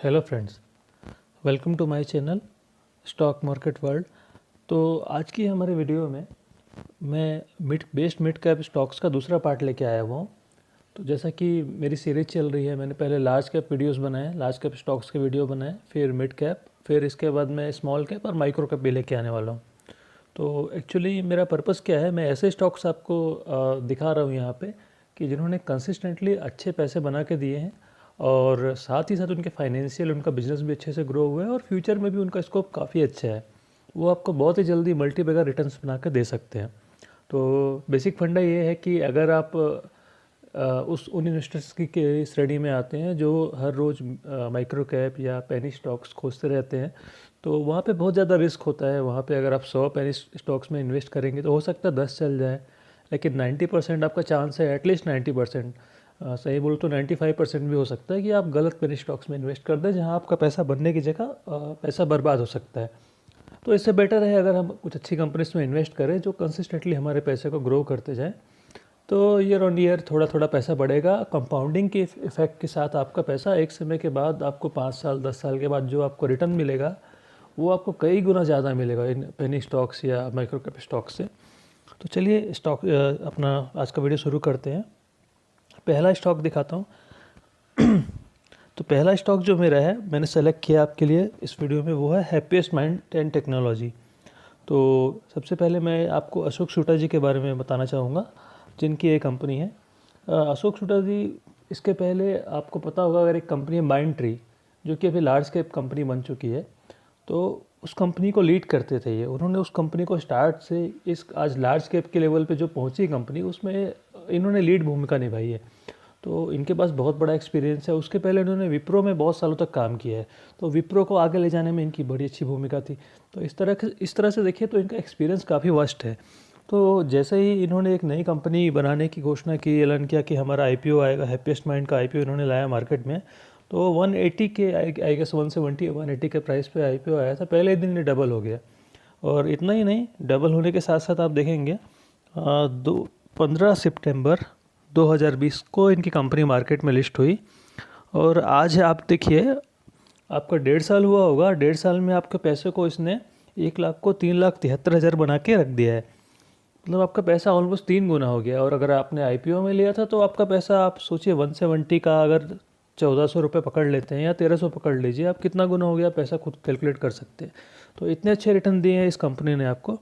Hello friends, welcome to my channel stock market world. तो आज की हमारे वीडियो में मैं मिड कैप स्टॉक्स का दूसरा पार्ट लेके आया हुआ हूँ। तो जैसा कि मेरी सीरीज चल रही है, मैंने पहले लार्ज कैप वीडियोस बनाए, लार्ज कैप स्टॉक्स के वीडियो बनाए, फिर मिड कैप, फिर इसके बाद मैं स्मॉल कैप और माइक्रो कैप भी लेके आने वाला हूँ। तो एक्चुअली मेरा पर्पस क्या है, मैं ऐसे स्टॉक्स आपको दिखा रहा हूँ यहाँ पे कि जिन्होंने कंसिस्टेंटली अच्छे पैसे बना के दिए हैं और साथ ही साथ उनके फाइनेंशियल, उनका बिजनेस भी अच्छे से ग्रो हुआ है और फ्यूचर में भी उनका स्कोप काफ़ी अच्छा है। वो आपको बहुत ही जल्दी मल्टीपैगर रिटर्न्स बना के दे सकते हैं। तो बेसिक फंडा ये है कि अगर आप उस उन इन्वेस्टर्स की श्रेणी में आते हैं जो हर रोज़ माइक्रो कैप या पेनी स्टॉक्स खोजते रहते हैं, तो वहाँ पे बहुत ज़्यादा रिस्क होता है। वहाँ पे अगर आप 100 पेनी स्टॉक्स में इन्वेस्ट करेंगे तो हो सकता है 10 चल जाए, लेकिन 90% आपका चांस है, एटलीस्ट 90%, सही बोलो तो 95% भी हो सकता है कि आप गलत पेनी स्टॉक्स में इन्वेस्ट कर दें, जहाँ आपका पैसा बनने की जगह पैसा बर्बाद हो सकता है। तो इससे बेटर है अगर हम कुछ अच्छी कंपनीज में इन्वेस्ट करें जो कंसिस्टेंटली हमारे पैसे को ग्रो करते जाएँ। तो ईयर ऑन ईयर थोड़ा थोड़ा पैसा बढ़ेगा, कंपाउंडिंग के इफेक्ट के साथ आपका पैसा एक समय के बाद आपको 5 साल 10 साल के बाद जो आपको रिटर्न मिलेगा वो आपको कई गुना ज़्यादा मिलेगा इन पेनी स्टॉक्स या माइक्रो कैप स्टॉक्स से। तो चलिए अपना आज का वीडियो शुरू करते हैं। पहला स्टॉक दिखाता हूँ। तो पहला स्टॉक जो मेरा है, मैंने सेलेक्ट किया आपके लिए इस वीडियो में, वो है हैप्पीएस्ट माइंड एंड टेक्नोलॉजी। तो सबसे पहले मैं आपको अशोक शुक्ला जी के बारे में बताना चाहूँगा, जिनकी एक कंपनी है। अशोक शुक्ला जी, इसके पहले आपको पता होगा अगर एक कंपनी है माइंड ट्री, जो कि अभी लार्ज कैप कंपनी बन चुकी है। तो उस कंपनी को लीड करते थे ये। उन्होंने उस कंपनी को स्टार्ट से इस आज लार्ज कैप के लेवल पे जो पहुंची कंपनी, उसमें इन्होंने लीड भूमिका निभाई है। तो इनके पास बहुत बड़ा एक्सपीरियंस है। उसके पहले इन्होंने विप्रो में बहुत सालों तक काम किया है, तो विप्रो को आगे ले जाने में इनकी बड़ी अच्छी भूमिका थी। तो इस तरह से देखिए तो इनका एक्सपीरियंस काफ़ी वास्ट है। तो जैसे ही इन्होंने एक नई कंपनी बनाने की घोषणा की, ऐलान किया कि हमारा आईपीओ आएगा, हैप्पीएस्ट माइंड का आईपीओ इन्होंने लाया मार्केट में, तो 180 के आई गेस 170 180 के प्राइस पे आईपीओ आया था। पहले दिन ही डबल हो गया। और इतना ही नहीं, डबल होने के साथ साथ आप देखेंगे 15 सितंबर 2020 को इनकी कंपनी मार्केट में लिस्ट हुई। और आज आप देखिए, आपका 1.5 साल हुआ होगा, 1.5 साल में आपके पैसे को इसने 1 लाख को 3,73,000 बना के रख दिया है। मतलब आपका पैसा ऑलमोस्ट 3 गुना हो गया। और अगर आपने आईपीओ में लिया था तो आपका पैसा, आप सोचिए 170 का अगर 1400 रुपये पकड़ लेते हैं या 1300 पकड़ लीजिए, आप कितना गुना हो गया पैसा खुद कैलकुलेट कर सकते हैं। तो इतने अच्छे रिटर्न दिए हैं इस कंपनी ने आपको।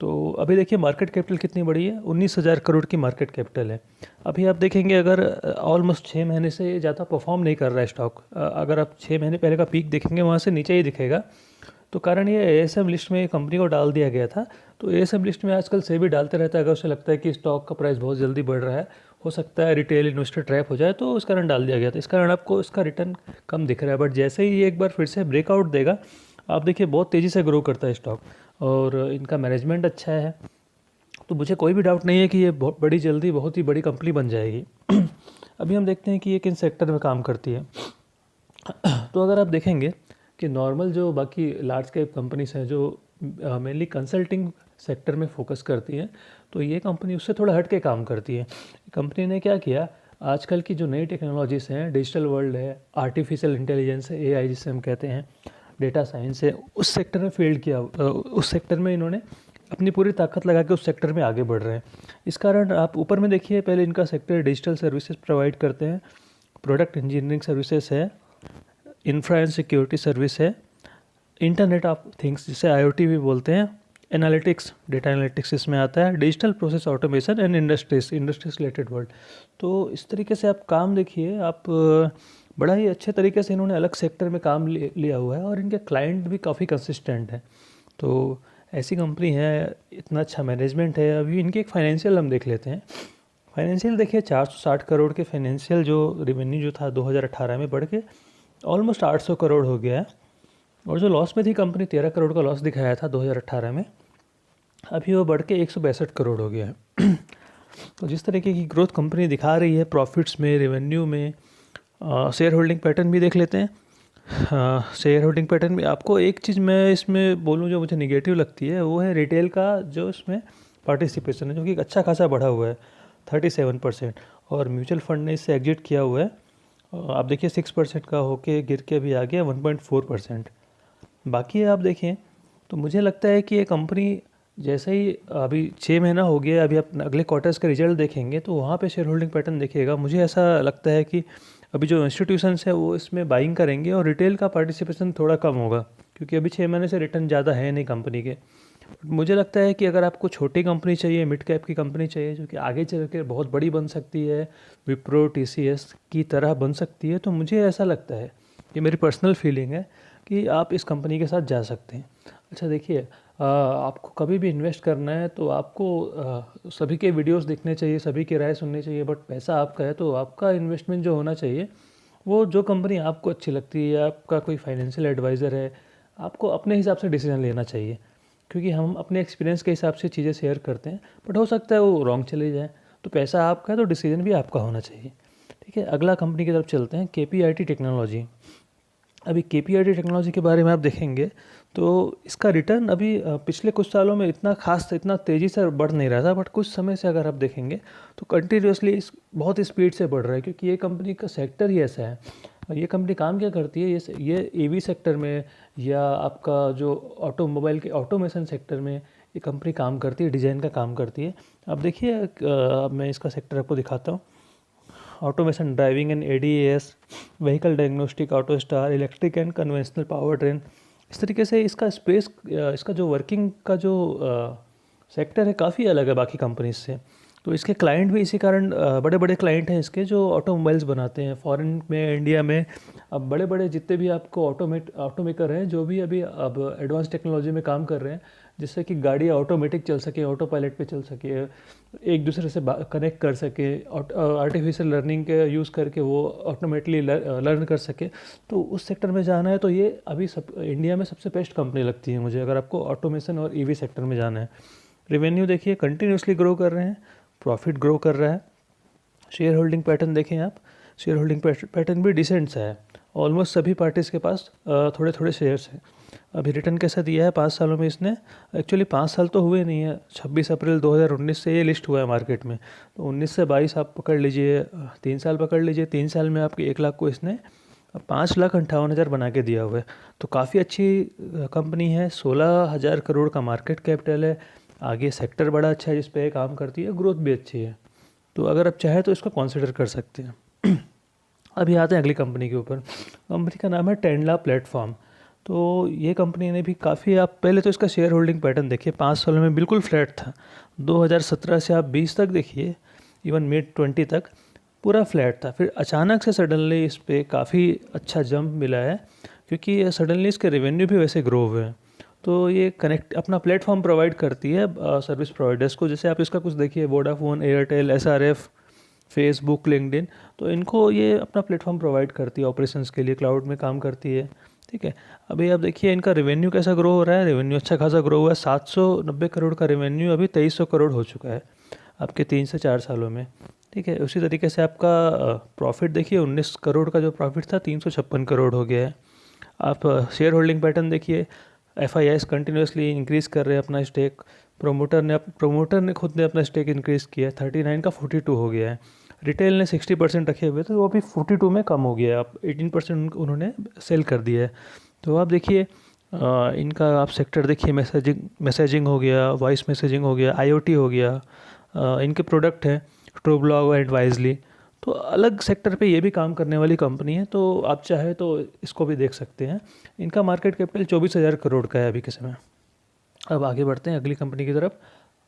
तो अभी देखिए मार्केट कैपिटल कितनी बड़ी है, 19,000 करोड़ की मार्केट कैपिटल है। अभी आप देखेंगे अगर ऑलमोस्ट 6 महीने से ज़्यादा परफॉर्म नहीं कर रहा है स्टॉक। अगर आप 6 महीने पहले का पीक देखेंगे, वहाँ से नीचे ही दिखेगा। तो कारण ये एएसएम लिस्ट में कंपनी को डाल दिया गया था। तो एएसएम लिस्ट में आजकल सेबी डालते रहता है, अगर उसे लगता है कि स्टॉक का प्राइस बहुत जल्दी बढ़ रहा है, हो सकता है रिटेल इन्वेस्टर ट्रैप हो जाए, तो उस कारण डाल दिया गया था। इस कारण आपको इसका रिटर्न कम दिख रहा है। बट जैसे ही ये एक बार फिर से ब्रेकआउट देगा, आप देखिए बहुत तेज़ी से ग्रो करता है स्टॉक। और इनका मैनेजमेंट अच्छा है, तो मुझे कोई भी डाउट नहीं है कि ये बहुत बड़ी जल्दी बहुत ही बड़ी कंपनी बन जाएगी। अभी हम देखते हैं कि ये किन सेक्टर में काम करती है। तो अगर आप देखेंगे कि नॉर्मल जो बाकी लार्ज कैप कंपनीज हैं जो मेनली कंसल्टिंग सेक्टर में फोकस करती हैं, तो ये कंपनी उससे थोड़ा हट के काम करती है। कंपनी ने क्या किया, आजकल की जो नई टेक्नोलॉजीज़ हैं, डिजिटल वर्ल्ड है, आर्टिफिशियल इंटेलिजेंस है, एआई जिसे हम कहते हैं, डेटा साइंस है, उस सेक्टर में फील्ड किया। उस सेक्टर में इन्होंने अपनी पूरी ताकत लगा के उस सेक्टर में आगे बढ़ रहे हैं। इस कारण आप ऊपर में देखिए, पहले इनका सेक्टर डिजिटल सर्विसेज प्रोवाइड करते हैं, प्रोडक्ट इंजीनियरिंग सर्विसेज है, इंफ्रा एंड सिक्योरिटी सर्विस है, इंटरनेट ऑफ थिंग्स जिसे आईओटी भी बोलते हैं, एनालिटिक्स, डेटा एनालिटिक्स इसमें आता है, digital process automation and industries related world. तो इस तरीके से आप काम देखिए, आप बड़ा ही अच्छे तरीके से इन्होंने अलग सेक्टर में काम लिया हुआ है और इनके क्लाइंट भी काफ़ी कंसिस्टेंट हैं। तो ऐसी कंपनी है, इतना अच्छा मैनेजमेंट है। अभी इनके एक फाइनेंशियल हम देख लेते हैं। फाइनेंशियल देखिए, 460 करोड़ के फाइनेंशियल जो रेवेन्यू जो था 2018 में बढ़ के ऑलमोस्ट 800 करोड़ हो गया है। और जो लॉस में थी कंपनी, 13 करोड़ का लॉस दिखाया था 2018 में, अभी वो बढ़ के 162 करोड़ हो गया है। तो जिस तरीके की ग्रोथ कंपनी दिखा रही है प्रॉफिट्स में, रेवेन्यू में, शेयर होल्डिंग पैटर्न भी देख लेते हैं। शेयर होल्डिंग पैटर्न में आपको एक चीज़ मैं इसमें बोलूँ जो मुझे निगेटिव लगती है, वो है रिटेल का जो इसमें पार्टिसिपेशन है, जो कि अच्छा खासा बढ़ा हुआ है 37%। और म्यूचुअल फंड ने इससे एग्जिट किया हुआ है आप देखिए 6% का होके गिर के अभी आ गया 1.4%। बाकी आप देखें तो मुझे लगता है कि ये कंपनी जैसे ही अभी 6 महीना हो गया, अभी आप अगले क्वार्टर्स का रिजल्ट देखेंगे तो वहाँ पे शेयर होल्डिंग पैटर्न देखिएगा। मुझे ऐसा लगता है कि अभी जो इंस्टीट्यूशंस है वो इसमें बाइंग करेंगे और रिटेल का पार्टिसिपेशन थोड़ा कम होगा, क्योंकि अभी 6 महीने से रिटर्न ज़्यादा है नहीं कंपनी के। मुझे लगता है कि अगर आपको छोटी कंपनी चाहिए, मिड कैप की कंपनी चाहिए जो कि आगे चल के बहुत बड़ी बन सकती है, विप्रो टीसीएस की तरह बन सकती है, तो मुझे ऐसा लगता है, ये मेरी पर्सनल फीलिंग है, कि आप इस कंपनी के साथ जा सकते हैं। अच्छा देखिए, आपको कभी भी इन्वेस्ट करना है तो आपको सभी के वीडियोस देखने चाहिए, सभी की राय सुननी चाहिए, बट पैसा आपका है तो आपका इन्वेस्टमेंट जो होना चाहिए वो जो कंपनी आपको अच्छी लगती है, आपका कोई फाइनेंशियल एडवाइज़र है, आपको अपने हिसाब से डिसीजन लेना चाहिए। क्योंकि हम अपने एक्सपीरियंस के हिसाब से चीज़ें शेयर करते हैं, बट हो सकता है वो रॉन्ग चली जाए। तो पैसा आपका है तो डिसीजन भी आपका होना चाहिए। ठीक है, अगला कंपनी की तरफ चलते हैं, केपीआईटी टेक्नोलॉजी। अभी केपीआईटी टेक्नोलॉजी के बारे में आप देखेंगे तो इसका रिटर्न अभी पिछले कुछ सालों में इतना खास, इतना तेज़ी से बढ़ नहीं रहा था, बट कुछ समय से अगर आप देखेंगे तो कंटिन्यूसली इस बहुत स्पीड से बढ़ रहा है, क्योंकि ये कंपनी का सेक्टर ही ऐसा है। और ये कंपनी काम क्या करती है, ये ईवी सेक्टर में या आपका जो ऑटोमोबाइल के ऑटोमेशन सेक्टर में ये कंपनी काम करती है, डिज़ाइन का काम करती है। अब देखिए, मैं इसका सेक्टर आपको दिखाता हूँ। Automation, driving and ADAS, vehicle diagnostic, auto star, electric and conventional power train. इस तरीके से इसका स्पेस, इसका जो वर्किंग का जो सेक्टर है काफ़ी अलग है बाकी कंपनीज से। तो इसके क्लाइंट भी इसी कारण बड़े बड़े क्लाइंट हैं इसके, जो ऑटोमोबाइल्स बनाते हैं फॉरेन में, इंडिया में। अब बड़े बड़े जितने भी आपको ऑटोमेकर हैं, जो भी अभी अब एडवांस टेक्नोलॉजी में काम कर रहे हैं, जिससे कि गाड़ियाँ ऑटोमेटिक चल सके, ऑटो पायलट पे चल सके, एक दूसरे से कनेक्ट कर सके, आर्टिफिशियल लर्निंग के यूज़ करके वो ऑटोमेटिकली लर्न कर सके, तो उस सेक्टर में जाना है तो ये अभी सब इंडिया में सबसे बेस्ट कंपनी लगती है मुझे, अगर आपको ऑटोमेशन और ईवी सेक्टर में जाना है। रेवेन्यू देखिए कंटिन्यूसली ग्रो कर रहे हैं, प्रॉफिट ग्रो कर रहा है। शेयर होल्डिंग पैटर्न देखें आप, शेयर होल्डिंग पैटर्न भी डिसेंट सा है। ऑलमोस्ट सभी पार्टीज़ के पास थोड़े थोड़े शेयर्स हैं। अभी रिटर्न कैसा दिया है 5 सालों में इसने, एक्चुअली 5 साल तो हुए नहीं है, 26 अप्रैल 2019 से ये लिस्ट हुआ है मार्केट में, तो 19 से 22 आप पकड़ लीजिए, 3 साल पकड़ लीजिए। 3 साल में आपके 1 लाख को इसने 5,58,000 बना के दिया हुआ है। तो काफ़ी अच्छी कंपनी है, 16,000 करोड़ का मार्केट कैपिटल है, आगे सेक्टर बड़ा अच्छा है जिस पे काम करती है, ग्रोथ भी अच्छी है। तो अगर आप चाहें तो इसको कंसिडर कर सकते हैं। अभी आते हैं अगली कंपनी के ऊपर। कंपनी का नाम है टेंडला प्लेटफॉर्म। तो ये कंपनी ने भी काफ़ी, आप पहले तो इसका शेयर होल्डिंग पैटर्न देखिए, 5 सालों में बिल्कुल फ्लैट था। 2017 से आप 20 तक देखिए, इवन मिड 20 तक पूरा फ्लैट था। फिर अचानक से सडनली इस पर काफ़ी अच्छा जंप मिला है, क्योंकि सडनली इसके रेवेन्यू भी वैसे ग्रो हुए हैं। तो ये कनेक्ट अपना प्लेटफॉर्म प्रोवाइड करती है सर्विस प्रोवाइडर्स को। जैसे आप इसका कुछ देखिए, Vodafone, Airtel, SRF, Facebook, LinkedIn, तो इनको ये अपना प्लेटफॉर्म प्रोवाइड करती है ऑपरेशंस के लिए, क्लाउड में काम करती है। ठीक है, अभी आप देखिए इनका रेवेन्यू कैसा ग्रो हो रहा है। रेवेन्यू अच्छा खासा ग्रो हुआ है, 790 करोड़ का रेवेन्यू अभी 2300 करोड़ हो चुका है आपके 3 से 4 सालों में। ठीक है, उसी तरीके से आपका प्रॉफिट देखिए, 19 करोड़ का जो प्रॉफिट था 356 करोड़ हो गया है। आप शेयर होल्डिंग पैटर्न देखिए, एफआईआईस कंटिन्यूसली इंक्रीज़ कर रहे हैं अपना स्टेक। प्रोमोटर ने खुद ने अपना स्टेक इंक्रीज़ किया है, 39 का 42 हो गया है। रिटेल ने 60% रखे हुए थे, वो अभी 42 में कम हो गया है, आप 18% उन्होंने सेल कर दिया है। तो आप देखिए इनका आप सेक्टर देखिए, मैसेजिंग हो गया, वॉइस मैसेजिंग हो गया, आईओटी हो गया, इनके प्रोडक्ट हैं ट्रूब्लॉग एंड वाइजली। तो अलग सेक्टर पे ये भी काम करने वाली कंपनी है, तो आप चाहे तो इसको भी देख सकते हैं। इनका मार्केट कैपिटल 24,000 करोड़ का है अभी के समय। अब आगे बढ़ते हैं अगली कंपनी की तरफ।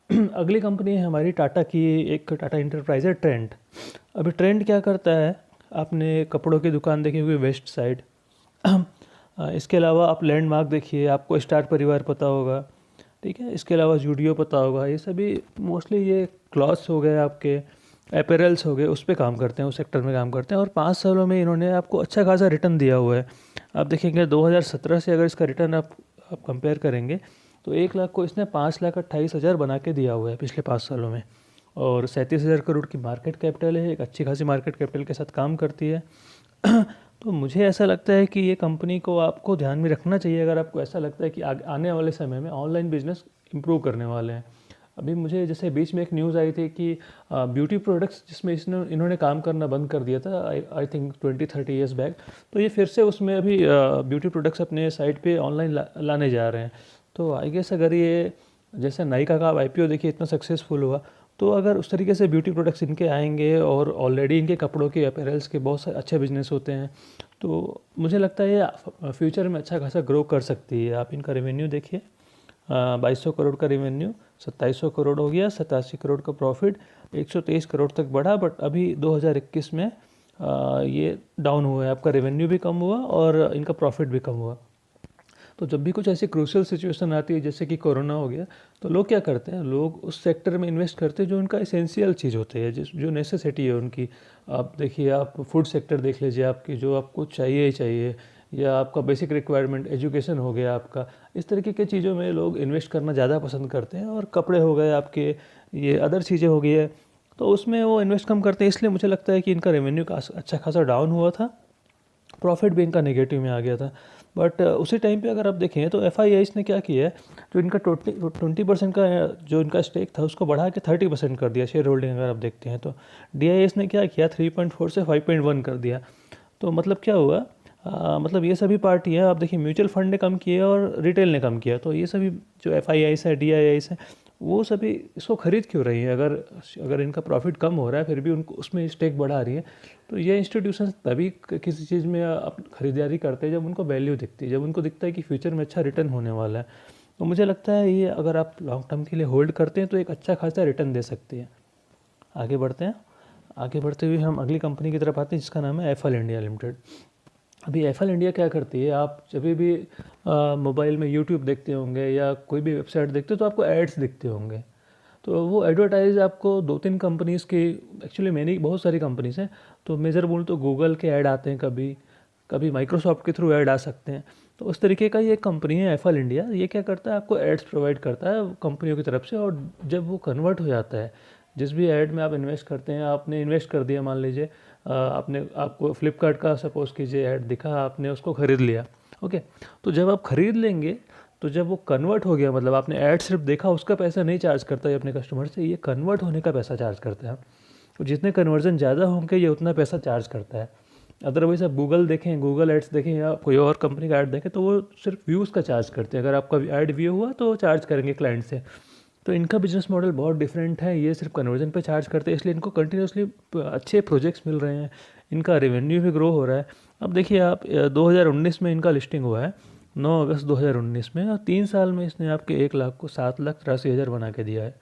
अगली कंपनी है हमारी टाटा की, एक टाटा इंटरप्राइज है, ट्रेंड। अभी ट्रेंड क्या करता है, आपने कपड़ों की दुकान देखी होगी वेस्ट साइड। इसके अलावा आप लैंडमार्क देखिए, आपको स्टार परिवार पता होगा। ठीक है, इसके अलावा जूडियो पता होगा। ये सभी मोस्टली ये क्लॉथ्स हो गए, आपके अपैरल्स हो गए, उस पर काम करते हैं, उस सेक्टर में काम करते हैं। और 5 सालों में इन्होंने आपको अच्छा खासा रिटर्न दिया हुआ है। आप देखेंगे 2017 से अगर इसका रिटर्न आप कंपेयर करेंगे तो 1 लाख को इसने 5,28,000 बना के दिया हुआ है पिछले 5 सालों में। और 37,000 करोड़ की मार्केट कैपिटल है, एक अच्छी खासी मार्केट कैपिटल के साथ काम करती है। तो मुझे ऐसा लगता है कि ये कंपनी को आपको ध्यान में रखना चाहिए, अगर आपको ऐसा लगता है कि आने वाले समय में ऑनलाइन बिजनेस इम्प्रूव करने वाले हैं। अभी मुझे जैसे बीच में एक न्यूज़ आई थी कि ब्यूटी प्रोडक्ट्स जिसमें इन्होंने काम करना बंद कर दिया था, आई थिंक 20-30 ईयर्स बैक, तो ये फिर से उसमें अभी ब्यूटी प्रोडक्ट्स अपने साइट पे ऑनलाइन लाने जा रहे हैं। तो आई गेस अगर ये जैसे नायका का आईपीओ देखिए इतना सक्सेसफुल हुआ, तो अगर उस तरीके से ब्यूटी प्रोडक्ट्स इनके आएंगे और ऑलरेडी इनके कपड़ों के अपैरल्स के बहुत सारे अच्छे बिजनेस होते हैं, तो मुझे लगता है ये फ्यूचर में अच्छा खासा ग्रो कर सकती है। आप इनका रेवेन्यू देखिए, 2200 करोड़ का रेवेन्यू 2700 करोड़ हो गया, 87 करोड़ का प्रॉफिट 123 करोड़ तक बढ़ा। बट अभी 2021 में ये डाउन हुआ है, आपका रेवेन्यू भी कम हुआ और इनका प्रॉफिट भी कम हुआ। तो जब भी कुछ ऐसी क्रूशियल सिचुएशन आती है जैसे कि कोरोना हो गया, तो लोग क्या करते हैं, लोग उस सेक्टर में इन्वेस्ट करते हैं जो उनका एसेंशियल चीज़ होती है, जो नेसेसिटी है उनकी। आप देखिए, आप फूड सेक्टर देख लीजिए, आपकी जो आपको चाहिए ही चाहिए, या आपका बेसिक रिक्वायरमेंट एजुकेशन हो गया आपका, इस तरीके की चीज़ों में लोग इन्वेस्ट करना ज़्यादा पसंद करते हैं। और कपड़े हो गए आपके, ये अदर चीज़ें हो गई है, तो उसमें वो इन्वेस्ट कम करते हैं। इसलिए मुझे लगता है कि इनका रेवेन्यू का अच्छा खासा डाउन हुआ था, प्रॉफिट भी इनका नेगेटिव में आ गया था। बट उसी टाइम पे अगर आप देखें तो एफ ने क्या किया है, जो इनका 20% का जो इनका स्टेक था उसको बढ़ा के 30% कर दिया शेयर होल्डिंग। अगर आप देखते हैं तो डी ने क्या किया, 3.4 से 5.1 कर दिया। तो मतलब क्या हुआ, मतलब ये सभी पार्टियाँ, आप देखिए, म्यूचुअल फंड ने कम किया और रिटेल ने कम किया। तो ये सभी जो एफ है, डी है, वो सभी इसको ख़रीद क्यों रही हैं? अगर इनका प्रॉफिट कम हो रहा है फिर भी उनको उसमें स्टेक बढ़ा रही है। तो ये इंस्टीट्यूशन तभी किसी चीज़ में ख़रीदारी करते हैं जब उनको वैल्यू दिखती है, जब उनको दिखता है कि फ्यूचर में अच्छा रिटर्न होने वाला है। तो मुझे लगता है ये अगर आप लॉन्ग टर्म के लिए होल्ड करते हैं तो एक अच्छा खासा रिटर्न दे सकती है। आगे बढ़ते हैं। आगे बढ़ते हुए हम अगली कंपनी की तरफ आते हैं जिसका नाम है एफएल इंडिया लिमिटेड। अभी एफएल इंडिया क्या करती है, आप जब भी मोबाइल में यूट्यूब देखते होंगे या कोई भी वेबसाइट देखते हो तो आपको एड्स दिखते होंगे। तो वो एडवर्टाइज आपको 2-3 कंपनीज़ की, एक्चुअली मैंने बहुत सारी कंपनीज़ हैं, तो मेजर बोल तो गूगल के ऐड आते हैं, कभी कभी माइक्रोसॉफ्ट के थ्रू ऐड आ सकते हैं। तो उस तरीके का ये कंपनी है एफएल इंडिया। ये क्या करता है, आपको एड्स प्रोवाइड करता है कंपनियों की तरफ से, और जब वो कन्वर्ट हो जाता है, जिस भी ऐड में आप इन्वेस्ट करते हैं, आपने इन्वेस्ट कर दिया, मान लीजिए आपको फ्लिपकार्ट का सपोज़ कीजिए ऐड दिखा, आपने उसको ख़रीद लिया, ओके। तो जब आप ख़रीद लेंगे, तो जब वो कन्वर्ट हो गया, मतलब आपने ऐड सिर्फ देखा, उसका पैसा नहीं चार्ज करता है अपने कस्टमर से, ये कन्वर्ट होने का पैसा चार्ज करता है। तो जितने कन्वर्जन ज़्यादा होंगे ये उतना पैसा चार्ज करता है। अदरवाइज़ आप गूगल देखें, गूगल एड्स देखें या कोई और कंपनी का ऐड देखें, तो वो सिर्फ व्यूज़ का चार्ज करते हैं। अगर आपका ऐड व्यू हुआ तो चार्ज करेंगे क्लाइंट से। तो इनका बिजनेस मॉडल बहुत डिफरेंट है, ये सिर्फ कन्वर्जन पे चार्ज करते हैं, इसलिए इनको कंटिन्यूसली अच्छे प्रोजेक्ट्स मिल रहे हैं, इनका रेवेन्यू भी ग्रो हो रहा है। अब देखिए आप, 2019 में इनका लिस्टिंग हुआ है 9 अगस्त 2019 में, और 3 साल में इसने आपके 1 लाख को 7,83,000 बना के दिया है।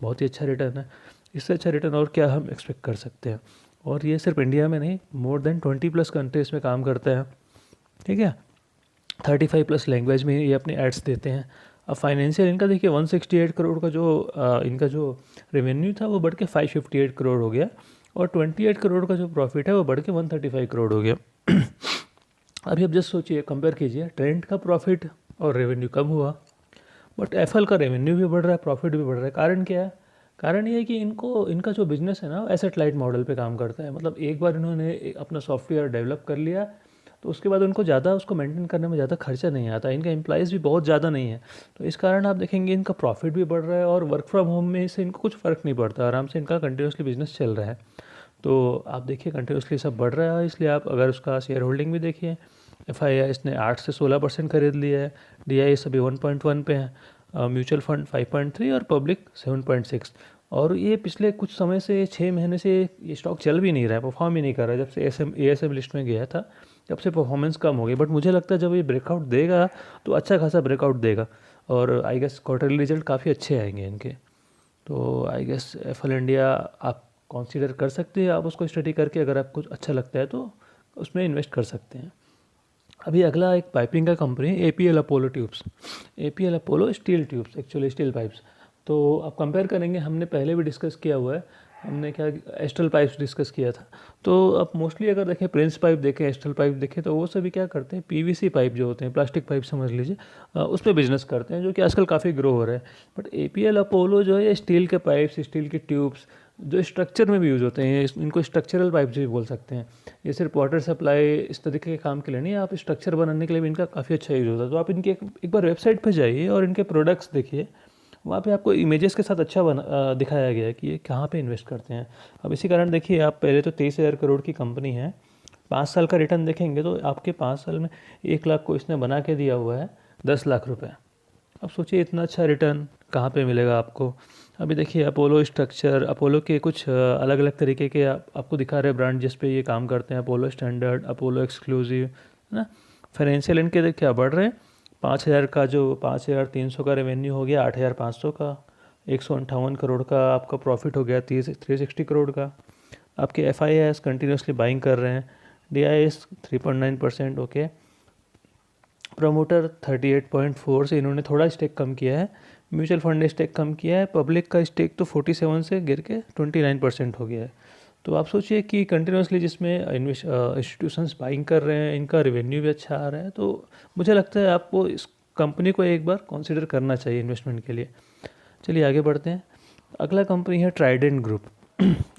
बहुत ही अच्छा रिटर्न है। इससे अच्छा रिटर्न और क्या हम एक्सपेक्ट कर सकते हैं? और ये सिर्फ इंडिया में नहीं, मोर देन 20+ कंट्रीज़ में काम करता है, ठीक है। 35+ लैंग्वेज में ये अपने एड्स देते हैं। अब फाइनेंशियल इनका देखिए 168 करोड़ का जो इनका जो रेवेन्यू था वो बढ़ के 558 करोड़ हो गया, और 28 करोड़ का जो प्रॉफिट है वो बढ़ के 135 करोड़ हो गया। अभी आप जस्ट सोचिए, कंपेयर कीजिए, ट्रेंड का प्रॉफिट और रेवेन्यू कम हुआ, बट एफएल का रेवेन्यू भी बढ़ रहा है, प्रॉफिट भी बढ़ रहा है। कारण क्या है? कारण ये है कि इनका जो बिज़नेस है ना, एसेट लाइट मॉडल पे काम करता है। मतलब एक बार इन्होंने अपना सॉफ्टवेयर डेवलप कर लिया, तो उसके बाद उनको ज़्यादा उसको मेंटेन करने में ज़्यादा खर्चा नहीं आता। इनका एम्प्लॉइज़ भी बहुत ज़्यादा नहीं है, तो इस कारण आप देखेंगे इनका प्रॉफिट भी बढ़ रहा है, और वर्क फ्रॉम होम में से इनको कुछ फ़र्क नहीं पड़ता, आराम से इनका कंटिन्यूसली बिजनेस चल रहा है। तो आप देखिए कंटिन्यूसली सब बढ़ रहा है, इसलिए आप अगर उसका शेयर होल्डिंग भी देखिए, एफ इसने 8 से 16% खरीद लिया है, डी अभी 1.1 पे है, म्यूचुअल फंड 5.3 और पब्लिक 7.6। और ये पिछले कुछ समय से, 6 महीने से ये स्टॉक चल भी नहीं रहा है, परफॉर्म भी नहीं कर रहा है। जब से ASM लिस्ट में गया था तब से परफॉर्मेंस कम हो गई। बट मुझे लगता है जब ये ब्रेकआउट देगा तो अच्छा खासा ब्रेकआउट देगा, और आई गेस क्वार्टरली रिजल्ट काफ़ी अच्छे आएंगे इनके। तो आई गेस एफएल इंडिया आप कंसीडर कर सकते हैं, आप उसको स्टडी करके अगर आपको अच्छा लगता है तो उसमें इन्वेस्ट कर सकते हैं। अभी अगला एक पाइपिंग का कंपनी है, APL Apollo tubes. APL Apollo steel tubes, actually steel pipes. तो आप कंपेयर करेंगे, हमने पहले भी डिस्कस किया हुआ है, हमने क्या एस्ट्रल पाइप्स डिस्कस किया था। तो अब मोस्टली अगर देखें, प्रिंस पाइप देखें, एस्ट्रल पाइप देखें, तो वो सभी क्या करते हैं, PVC पाइप जो होते हैं, प्लास्टिक पाइप समझ लीजिए, उस पर बिजनेस करते हैं, जो कि आजकल काफ़ी ग्रो हो रहा है। बट APL अपोलो जो है, स्टील के पाइप्स, स्टील की ट्यूब्स जो स्ट्रक्चर में भी यूज़ होते हैं, इनको स्ट्रक्चरल पाइप भी बोल सकते हैं। ये सिर्फ वाटर सप्लाई इस तरीके के काम के लिए नहीं, आप स्ट्रक्चर बनाने के लिए भी इनका काफ़ी अच्छा यूज़ होता है। तो आप इनकी एक बार वेबसाइट पर जाइए और इनके प्रोडक्ट्स देखिए, वहाँ पे आपको इमेजेस के साथ अच्छा दिखाया गया है कि ये कहाँ पे इन्वेस्ट करते हैं। अब इसी कारण देखिए, आप पहले तो 23,000 करोड़ की कंपनी है, 5 साल का रिटर्न देखेंगे तो आपके 5 साल में 1 लाख को इसने बना के दिया हुआ है 10 लाख रुपए। अब सोचिए इतना अच्छा रिटर्न कहाँ पे मिलेगा आपको। अभी देखिए अपोलो स्ट्रक्चर, अपोलो के कुछ अलग अलग तरीके के आपको दिखा रहे ब्रांड जिस पे ये काम करते हैं, अपोलो स्टैंडर्ड, अपोलो एक्सक्लूसिव, है ना। फाइनेंशियल इनके क्या बढ़ रहे हैं, 5,000 का जो 5,300 का रेवेन्यू हो गया 8,500 का, 158 करोड़ का आपका प्रॉफिट हो गया 360 करोड़ का। आपके F I S continuously buying कर रहे हैं, D I S 3.9%, okay. Promoter 38.4 से इन्होंने थोड़ा स्टेक कम किया है, म्यूचुअल फंड ने स्टेक कम किया है, पब्लिक का स्टेक तो 47 से गिर के 29% हो गया है। तो आप सोचिए कि कंटिन्यूसली जिसमें इंस्टीट्यूशंस बाइंग कर रहे हैं, इनका रेवेन्यू भी अच्छा आ रहा है, तो मुझे लगता है आपको इस कंपनी को एक बार कंसिडर करना चाहिए इन्वेस्टमेंट के लिए। चलिए आगे बढ़ते हैं। अगला कंपनी है ट्राइडेंट ग्रुप।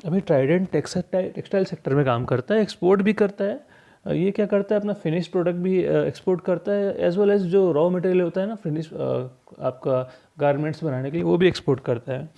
अभी ट्राइडेंट टेक्सटाइल सेक्टर में काम करता है, एक्सपोर्ट भी करता है। ये क्या करता है, अपना फिनिश प्रोडक्ट भी एक्सपोर्ट करता है, एज वेल एज जो रॉ मटेरियल होता है ना फिनिश आपका गारमेंट्स बनाने के लिए, वो भी एक्सपोर्ट करता है।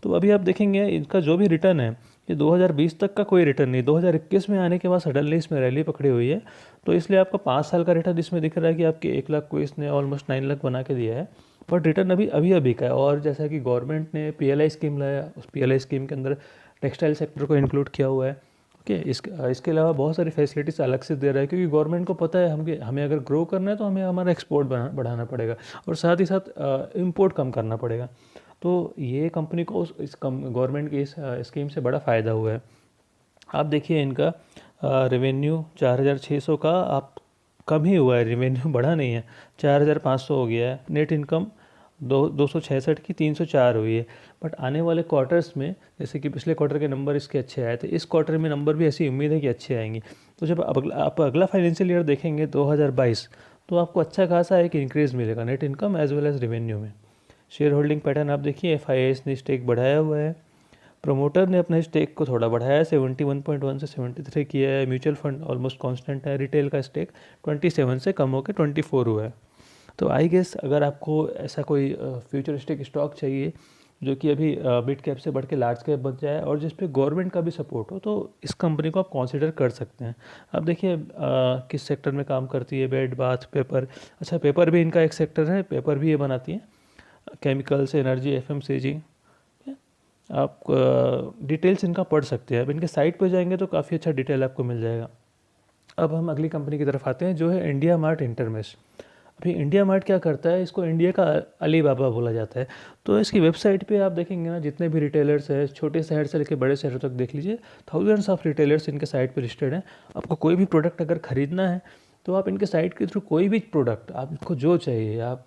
तो अभी आप देखेंगे इनका जो भी रिटर्न है, ये 2020 तक का कोई रिटर्न नहीं, 2021 में आने के बाद सडनली इसमें रैली पकड़ी हुई है। तो इसलिए आपका 5 साल का रिटर्न इसमें दिख रहा है कि आपके 1 लाख को इसने ऑलमोस्ट 9 लाख बना के दिया है। बट रिटर्न अभी अभी अभी का है। और जैसा कि गवर्नमेंट ने PLI स्कीम लाया, उस PLI स्कीम के अंदर टेक्सटाइल सेक्टर को इंक्लूड किया हुआ है, ओके। इसके अलावा बहुत सारी फैसिलिटीज़ अलग से दे रहा है, क्योंकि गवर्नमेंट को पता है हमें अगर ग्रो करना है तो हमें हमारा एक्सपोर्ट बढ़ाना पड़ेगा, और साथ ही साथ इम्पोर्ट कम करना पड़ेगा। तो ये कंपनी को इस गवर्नमेंट की इस स्कीम से बड़ा फ़ायदा हुआ है। आप देखिए इनका रेवेन्यू 4,600 का आप कम ही हुआ है, रेवेन्यू बढ़ा नहीं है, 4,500 हो गया है। नेट इनकम 266 की 304 हुई है। बट आने वाले क्वार्टर्स में, जैसे कि पिछले क्वार्टर के नंबर इसके अच्छे आए थे, इस क्वार्टर में नंबर भी ऐसी उम्मीद है कि अच्छे आएंगे। तो जब आप अगला फाइनेंशियल ईयर देखेंगे 2022, तो आपको अच्छा खासा एक इंक्रीज़ मिलेगा net income as well as revenue में। शेयर होल्डिंग पैटर्न आप देखिए, FIS ने स्टेक बढ़ाया हुआ है, प्रमोटर ने अपने स्टेक को थोड़ा बढ़ाया, 71.1 से 73 किया है, म्यूचुअल फंड ऑलमोस्ट कांस्टेंट है, रिटेल का स्टेक 27 से कम होकर 24 हुआ है। तो आई गेस अगर आपको ऐसा कोई फ्यूचरिस्टिक स्टॉक चाहिए जो कि अभी मिड कैप से बढ़ के लार्ज कैप बन जाए और जिस पे गवर्नमेंट का भी सपोर्ट हो, तो इस कंपनी को आप कंसिडर कर सकते हैं। अब देखिए किस सेक्टर में काम करती है, बेड बाथ पेपर, अच्छा पेपर भी इनका एक सेक्टर है, पेपर भी ये बनाती है, केमिकल्स, एनर्जी, FMCG। आप डिटेल्स इनका पढ़ सकते हैं, अब इनके साइट पर जाएंगे तो काफ़ी अच्छा डिटेल आपको मिल जाएगा। अब हम अगली कंपनी की तरफ आते हैं जो है इंडिया मार्ट इंटरमेश। अभी इंडिया मार्ट क्या करता है, इसको इंडिया का अली बाबा बोला जाता है। तो इसकी वेबसाइट पे आप देखेंगे ना, जितने भी रिटेलर्स हैं, छोटे शहर से लेकर बड़े शहरों तक देख लीजिए, थाउजेंड्स ऑफ रिटेलर्स इनके साइट पे लिस्टेड हैं। आपको कोई भी प्रोडक्ट अगर ख़रीदना है तो आप इनके साइट के थ्रू कोई भी प्रोडक्ट आपको जो चाहिए, आप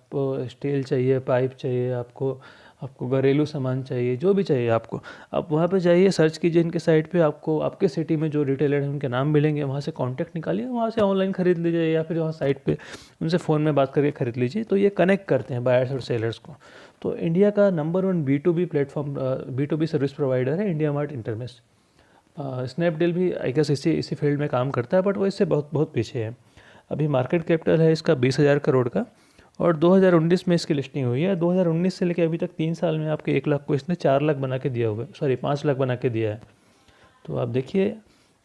स्टील चाहिए, पाइप चाहिए, आपको घरेलू सामान चाहिए, जो भी चाहिए आपको, आप वहाँ पे जाइए, सर्च कीजिए इनके साइट पे, आपको आपके सिटी में जो रिटेलर हैं उनके नाम मिलेंगे, वहाँ से कांटेक्ट निकालिए, वहाँ से ऑनलाइन ख़रीद लीजिए या फिर वहाँ साइट पे उनसे फ़ोन में बात करके ख़रीद लीजिए। तो ये कनेक्ट करते हैं बायर्स और सेलर्स को। तो इंडिया का number 1 B2B platform, B2B service provider है इंडिया मार्ट इंटरमेश। स्नैपडील भी आई गेस इसी फील्ड में काम करता है, बट वो इससे बहुत बहुत पीछे है। अभी मार्केट कैपिटल है इसका 20,000 करोड़ का, और 2019 में इसकी लिस्टिंग हुई है। 2019 से लेकर अभी तक 3 साल में आपके 1 लाख को इसने 4 लाख बना के दिया हुआ है, सॉरी 5 लाख बना के दिया है। तो आप देखिए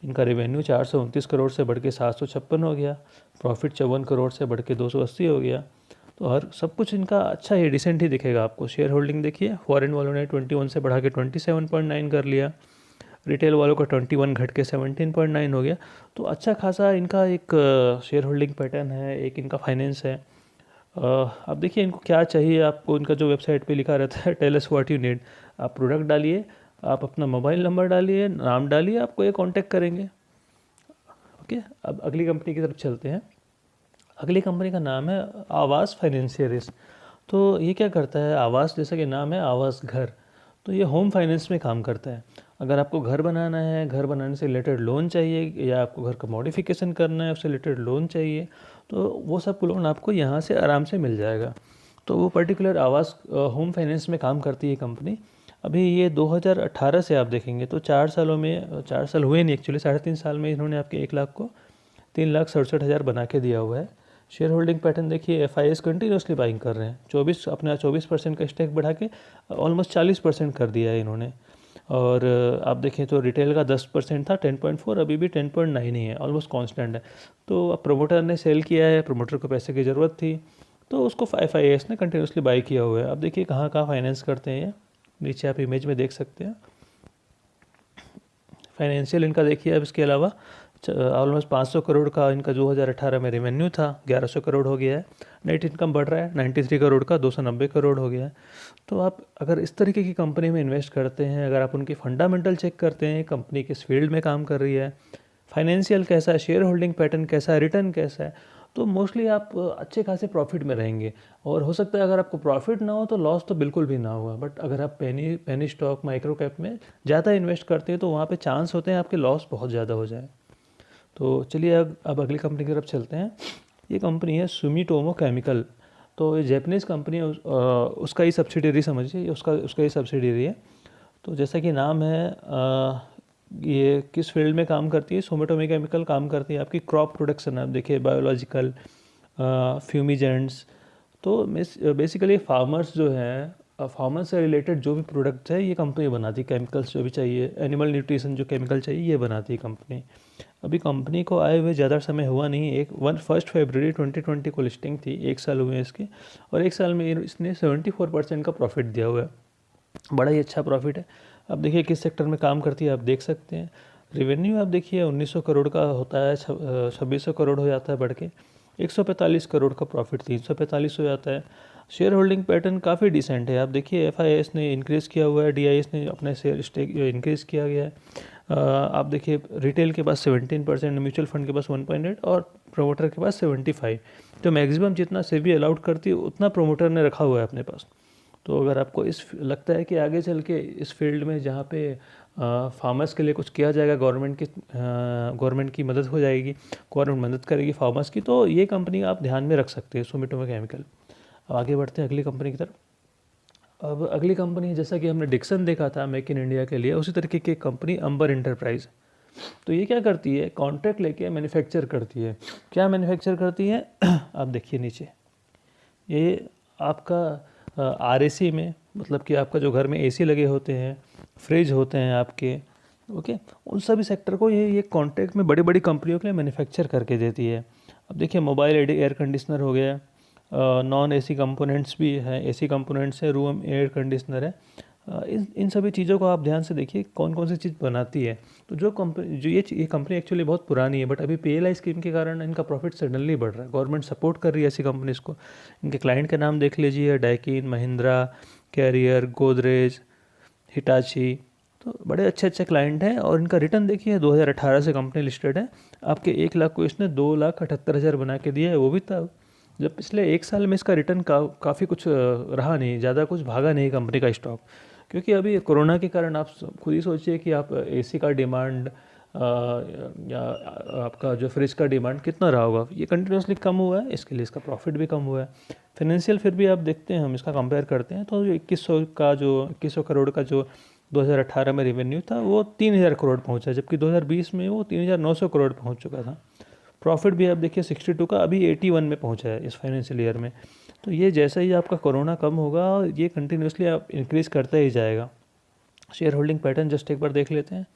इनका रेवेन्यू 429 करोड़ से बढ़ के 756 हो गया, प्रॉफिट 54 करोड़ से बढ़ के 280 हो गया। तो हर सब कुछ इनका अच्छा ही डिसेंट ही दिखेगा आपको। शेयर होल्डिंग देखिए, फॉरेन वालों ने 21 से बढ़ा के 27.9 कर लिया, रिटेल वालों का 21 घट के 17.9 हो गया। तो अच्छा खासा इनका एक शेयर होल्डिंग पैटर्न है, एक इनका फाइनेंस है। अब देखिए इनको क्या चाहिए, आपको इनका जो वेबसाइट पे लिखा रहता है tell us what you need, आप प्रोडक्ट डालिए, आप अपना मोबाइल नंबर डालिए, नाम डालिए, आपको ये कांटेक्ट करेंगे, ओके। अब अगली कंपनी की तरफ चलते हैं। अगली कंपनी का नाम है आवास फाइनेंशियरिस। तो ये क्या करता है, आवास जैसा कि नाम है, आवास घर, तो ये होम फाइनेंस में काम करता है। अगर आपको घर बनाना है, घर बनाने से रिलेटेड लोन चाहिए, या आपको घर का मॉडिफिकेशन करना है उससे रिलेटेड लोन चाहिए, तो वो सब लोन आपको यहाँ से आराम से मिल जाएगा। तो वो पर्टिकुलर आवास होम फाइनेंस में काम करती है कंपनी। अभी ये 2018 से आप देखेंगे तो 4 सालों में, 4 साल हुए नहीं एक्चुअली, 3.5 साल में इन्होंने आपके 1 लाख को 3,67,000 बना के दिया हुआ है। शेयर होल्डिंग पैटर्न देखिए, FIS कंटिन्यूसली बाइंग कर रहे हैं, 24% का स्टेक बढ़ा के ऑलमोस्ट 40% कर दिया है इन्होंने। और आप देखें तो रिटेल का 10% था, 10.4, अभी भी 10.9 ही है, ऑलमोस्ट कांस्टेंट है। तो अब प्रमोटर ने सेल किया है, प्रमोटर को पैसे की ज़रूरत थी, तो उसको FIS ने कंटिन्यूसली बाई किया हुआ है। अब देखिए कहाँ कहाँ फाइनेंस करते हैं ये, नीचे आप इमेज में देख सकते हैं। फाइनेंशियल इनका देखिए, अब इसके अलावा ऑलमोस्ट 500 करोड़ का इनका 2018 में रेवेन्यू था, 1100 करोड़ हो गया है। नेट इनकम बढ़ रहा है, 93 करोड़ का 290 करोड़ हो गया है। तो आप अगर इस तरीके की कंपनी में इन्वेस्ट करते हैं, अगर आप उनकी फंडामेंटल चेक करते हैं, कंपनी किस फील्ड में काम कर रही है, फाइनेंशियल कैसा है, शेयर होल्डिंग पैटर्न कैसा है, रिटर्न कैसा है, तो मोस्टली आप अच्छे खासे प्रॉफिट में रहेंगे। और हो सकता है अगर आपको प्रॉफिट ना हो तो लॉस तो बिल्कुल भी ना होगा, बट अगर आप पेनी स्टॉक, माइक्रो कैप में ज़्यादा इन्वेस्ट करते हैं तो वहाँ पे चांस होते हैं आपके लॉस बहुत ज़्यादा हो जाए। तो चलिए अब अगली कंपनी की तरफ चलते हैं। ये कंपनी है सुमिटोमो केमिकल। तो ये जैपनीज़ कंपनी है, उसका ही सब्सिडियरी समझिए, उसका ही सब्सिडियरी है। तो जैसा कि नाम है, ये किस फील्ड में काम करती है, सुमिटोमो केमिकल काम करती है आपकी क्रॉप प्रोडक्शन। आप देखिए बायोलॉजिकल फ्यूमिजेंट्स, तो बेसिकली फार्मर्स जो हैं, फार्मर से रिलेटेड जो भी प्रोडक्ट है ये कंपनी बनाती है। केमिकल्स जो भी चाहिए, एनिमल न्यूट्रिशन जो केमिकल चाहिए ये बनाती है कंपनी। अभी कंपनी को आए हुए ज़्यादा समय हुआ नहीं, 1 फरवरी 2020 को लिस्टिंग थी, 1 साल हुए इसके, और 1 साल में इसने 74% का प्रॉफिट दिया हुआ है, बड़ा ही अच्छा प्रॉफिट है। अब देखिए किस सेक्टर में काम करती है, आप देख सकते हैं। रेवेन्यू आप देखिए 1900 करोड़ का होता है, 2600 करोड़ हो जाता है बढ़ के, 145 करोड़ का प्रॉफिट 345 हो जाता है। शेयर होल्डिंग पैटर्न काफ़ी डिसेंट है। आप देखिए FIS ने इंक्रीज़ किया हुआ है, DIS ने अपने शेयर स्टेक इंक्रीज़ किया गया है। आप देखिए रिटेल के पास 17%, म्यूचुअल फंड के पास 1.8 और प्रोमोटर के पास 75। तो मैक्सिमम जितना सेबी अलाउड करती है उतना प्रोमोटर ने रखा हुआ है अपने पास। तो अगर आपको लगता है कि आगे चल के इस फील्ड में जहाँ पे फार्मर्स के लिए कुछ किया जाएगा, गवर्नमेंट की मदद हो जाएगी, गवर्नमेंट मदद करेगी फार्मर्स की, तो ये कंपनी आप ध्यान में रख सकते हैं, सुमिटोमो केमिकल। अब आगे बढ़ते हैं अगली कंपनी की तरफ। अब अगली कंपनी, जैसा कि हमने डिक्सन देखा था मेक इन इंडिया के लिए, उसी तरीके की कंपनी अंबर इंटरप्राइज। तो ये क्या करती है, कॉन्ट्रैक्ट लेके मैन्युफैक्चर करती है। क्या मैन्युफैक्चर करती है आप देखिए नीचे, ये आपका RAC में, मतलब कि आपका जो घर में AC लगे होते हैं, फ्रिज होते हैं आपके, ओके, उन सभी सेक्टर को ये कॉन्ट्रैक्ट में बड़ी बड़ी कंपनियों के लिए मैन्युफैक्चर करके देती है। अब देखिए मोबाइल एयर कंडीशनर हो गया, नॉन AC कंपोनेंट्स भी हैं, AC कंपोनेंट्स है, रूम एयर कंडीशनर है। इन सभी चीज़ों को आप ध्यान से देखिए कौन कौन सी चीज़ बनाती है। तो ये कंपनी एक्चुअली बहुत पुरानी है, बट अभी PLI स्कीम के कारण इनका प्रॉफिट सडनली बढ़ रहा है। गवर्नमेंट सपोर्ट कर रही है ऐसी कंपनीज को। इनके क्लाइंट के नाम देख लीजिए, Daikin, Mahindra, Carrier, Godrej, Hitachi, तो बड़े अच्छे अच्छे क्लाइंट हैं। और इनका रिटर्न देखिए, 2018 से कंपनी लिस्टेड है, आपके 1 लाख को इसने 2,78,000 बना के दिया है, वो भी तब जब पिछले 1 साल में इसका रिटर्न काफ़ी कुछ रहा नहीं, ज़्यादा कुछ भागा नहीं कंपनी का स्टॉक। क्योंकि अभी कोरोना के कारण आप खुद ही सोचिए कि आप AC का डिमांड या आपका जो फ्रिज का डिमांड कितना रहा होगा, ये कंटिन्यूसली कम हुआ है, इसके लिए इसका प्रॉफिट भी कम हुआ है। फाइनेंशियल फिर भी आप देखते हैं, हम इसका कंपेयर करते हैं, तो 2100 करोड़ का जो 2018 में रेवेन्यू था वो 3000 करोड़ पहुंचा, जबकि 2020 में वो 3900 करोड़ पहुंच चुका था। प्रॉफिट भी आप देखिए 62 का अभी 81 में पहुंचा है इस फाइनेंशियल ईयर में। तो ये जैसा ही आपका कोरोना कम होगा, ये कंटिन्यूसली आप इंक्रीज़ करता ही जाएगा। शेयर होल्डिंग पैटर्न जस्ट एक बार देख लेते हैं।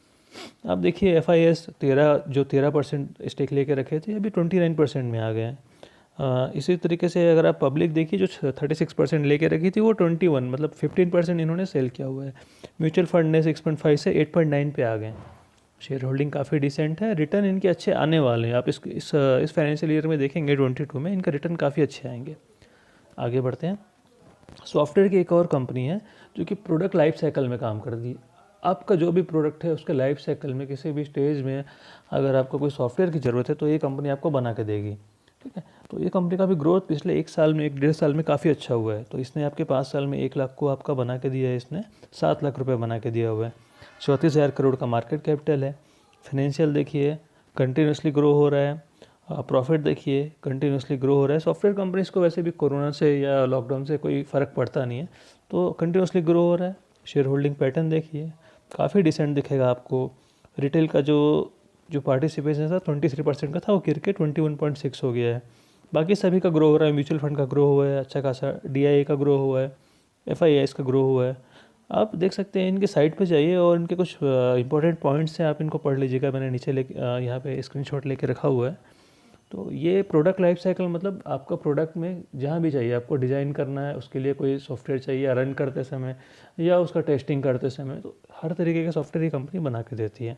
आप देखिए FIS 13% स्टेक लेके रखे थे, अभी 29% में आ गए हैं। इसी तरीके से अगर आप पब्लिक देखिए, जो 36% लेके रखी थी वो 21, मतलब 15% इन्होंने सेल किया हुआ है। म्यूचुअल फंड ने 6.5 से 8.9 पे आ गए। शेयर होल्डिंग काफ़ी डिसेंट है, रिटर्न इनके अच्छे आने वाले हैं। आप इस फाइनेंशियल ईयर में देखेंगे 22 में इनका रिटर्न काफ़ी अच्छे आएंगे। आगे बढ़ते हैं। सॉफ्टवेयर की एक और कंपनी है जो कि प्रोडक्ट लाइफ साइकिल में काम करती है। आपका जो भी प्रोडक्ट है उसके लाइफ साइकिल में किसी भी स्टेज में अगर आपको कोई सॉफ्टवेयर की ज़रूरत है तो ये कंपनी आपको बना के देगी, ठीक है। तो ये कंपनी का भी ग्रोथ पिछले 1 साल में, 1-1.5 साल में काफ़ी अच्छा हुआ है। तो इसने आपके 5 साल में 1 लाख को आपका बना के दिया है, इसने 7 लाख रुपये बना के दिया हुआ है। 34,000 करोड़ का मार्केट कैपिटल है। फाइनेंशियल देखिए कंटिन्यूसली ग्रो हो रहा है, प्रॉफिट देखिए कंटिन्यूसली ग्रो हो रहा है। सॉफ्टवेयर कंपनीज़ को वैसे भी कोरोना से या लॉकडाउन से कोई फ़र्क पड़ता नहीं है, तो कंटिन्यूसली ग्रो हो रहा है। शेयर होल्डिंग पैटर्न देखिए काफ़ी डिसेंट दिखेगा आपको। रिटेल का जो पार्टिसिपेशन था 23% का था, वो गिर के 21.6 हो गया है। बाकी सभी का ग्रो हो रहा है, म्यूचुअल फंड का ग्रो हुआ है अच्छा खासा, DIA का ग्रो हुआ है, FIIs का ग्रो हुआ है। आप देख सकते हैं इनके साइट पे जाइए और इनके कुछ इंपॉर्टेंट पॉइंट्स हैं, आप इनको पढ़ लीजिएगा। मैंने नीचे यहाँ पे स्क्रीनशॉट लेके रखा हुआ है। तो ये प्रोडक्ट लाइफ साइकिल मतलब आपका प्रोडक्ट में जहाँ भी चाहिए आपको डिज़ाइन करना है, उसके लिए कोई सॉफ्टवेयर चाहिए रन करते समय या उसका टेस्टिंग करते समय, तो हर तरीके का सॉफ्टवेयर ये कंपनी बना के देती है।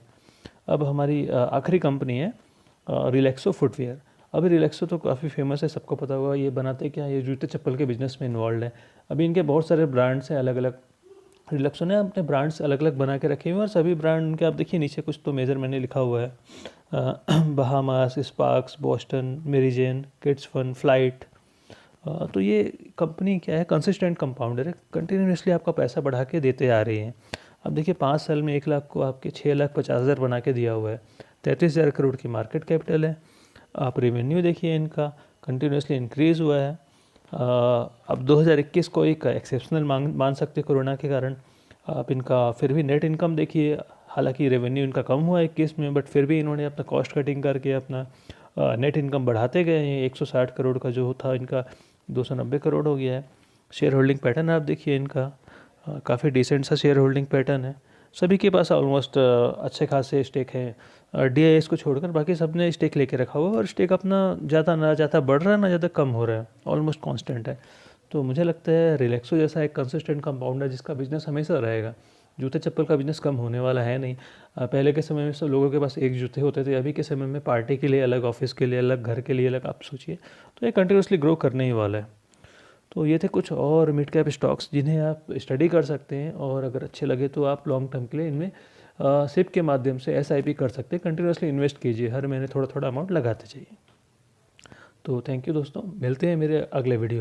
अब हमारी आखिरी कंपनी है रिलैक्सो फुटवेयर। अभी रिलैक्सो तो काफ़ी फेमस है, सबको पता होगा। ये बनाते क्या, ये जूते चप्पल के बिज़नेस में इन्वॉल्व है। अभी इनके बहुत सारे ब्रांड्स हैं अलग अलग। रिलैक्सो ने अपने ब्रांड्स अलग अलग बना के रखे हुए हैं और सभी ब्रांड उनके, आप देखिए नीचे कुछ तो मेजर मैंने लिखा हुआ है, Bahamas, sparks, Boston, Mary Jane, kids fun, flight. तो ये कंपनी क्या है, कंसिस्टेंट कंपाउंडर है, कंटिन्यूसली आपका पैसा बढ़ा के देते आ रही है। अब देखिए 5 साल में 1 लाख को आपके 6,50,000 बना के दिया हुआ है। 33,000 करोड़ की मार्केट कैपिटल है। आप रेवेन्यू देखिए इनका कंटिन्यूसली इंक्रीज़ हुआ है। अब 2021 को एक एक्सेप्शनल मान सकते कोरोना के कारण। आप इनका फिर भी नेट इनकम देखिए, हालांकि रेवेन्यू इनका कम हुआ है 21 में, बट फिर भी इन्होंने अपना कॉस्ट कटिंग करके अपना नेट इनकम बढ़ाते गए हैं। 160 करोड़ का जो था इनका 290 करोड़ हो गया है। शेयर होल्डिंग पैटर्न आप देखिए इनका, काफ़ी डिसेंट सा शेयर होल्डिंग पैटर्न है। सभी के पास ऑलमोस्ट अच्छे खासे स्टेक हैं, DIS को छोड़कर बाकी सब ने स्टेक लेके रखा हुआ है और स्टेक अपना ज़्यादा ना ज़्यादा बढ़ रहा है ना ज़्यादा कम हो रहा है, ऑलमोस्ट कांस्टेंट है। तो मुझे लगता है रिलैक्सो जैसा एक कंसिस्टेंट कंपाउंडर जिसका बिजनेस हमेशा रहेगा। जूते चप्पल का बिजनेस कम होने वाला है नहीं। पहले के समय में सब लोगों के पास एक जूते होते थे, अभी के समय में पार्टी के लिए अलग, ऑफिस के लिए अलग, घर के लिए अलग, आप सोचिए। तो ये कंटिन्यूसली ग्रो करने ही वाला है। तो ये थे कुछ और मिड कैप स्टॉक्स जिन्हें आप स्टडी कर सकते हैं, और अगर अच्छे लगे तो आप लॉन्ग टर्म के लिए इनमें सिप के माध्यम से SIP कर सकते हैं। कंटिन्यूसली इन्वेस्ट कीजिए, हर महीने थोड़ा थोड़ा अमाउंट लगाते जाइए। तो थैंक यू दोस्तों, मिलते हैं मेरे अगले वीडियो।